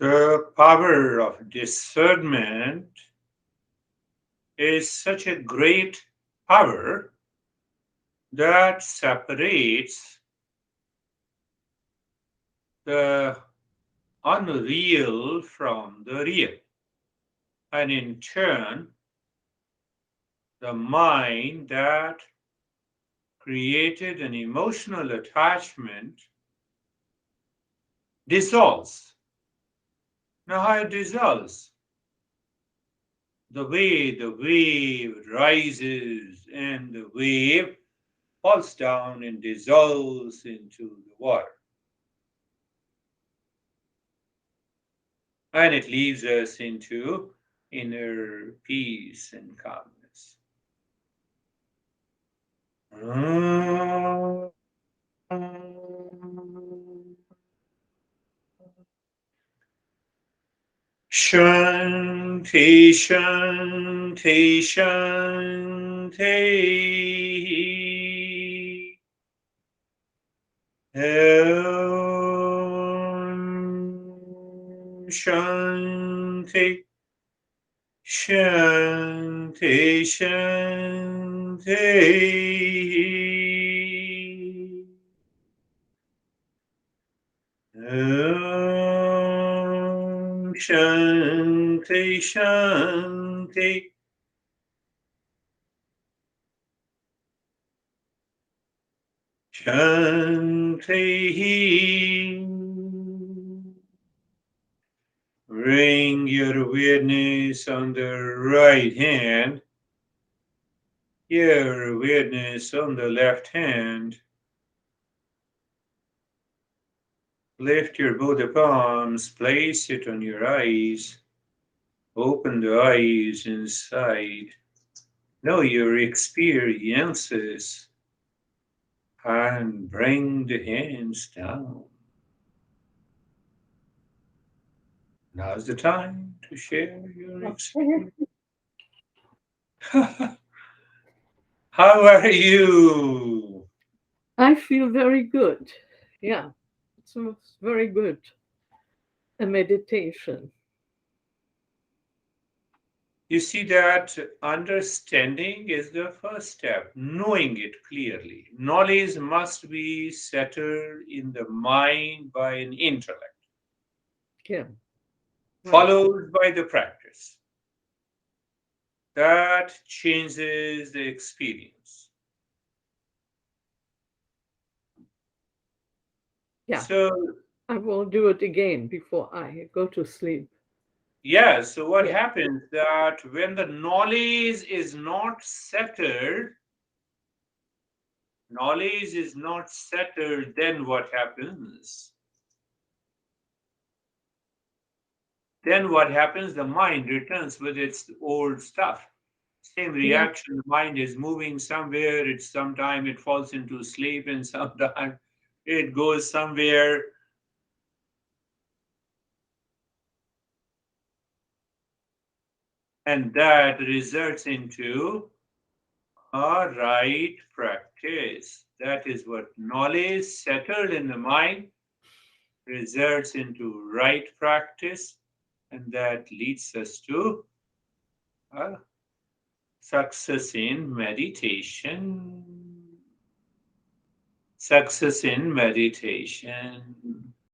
The power of discernment is such a great power that separates the unreal from the real. And in turn, the mind that created an emotional attachment dissolves. Now, how it dissolves? The way the wave rises and the wave falls down and dissolves into the water. And it leaves us into inner peace and calmness. Shanti, Shanti, Shanti. Om Shanti, Shanti, Shanti. Om Shanti, Shanti. Shanti. Bring your awareness on the right hand, your awareness on the left hand. Lift your both palms, place it on your eyes. Open the eyes inside. Know your experiences and bring the hands down. Now's the time to share your experience. How are you? I feel very good. Yeah, it was very good. A meditation. You see that understanding is the first step, knowing it clearly. Knowledge must be settled in the mind by an intellect, Yeah, right. followed by the practice. That changes the experience. Yeah, So, I will do it again before I go to sleep. yeah, so what Yeah, happens that when the knowledge is not settled, then what happens? Then what happens? The mind returns with its old stuff. Same yeah, reaction. The mind is moving somewhere. It's sometime it falls into sleep, and sometime it goes somewhere. And that results into a right practice. That is what knowledge settled in the mind results into right practice, and that leads us to a success in meditation. Success in meditation.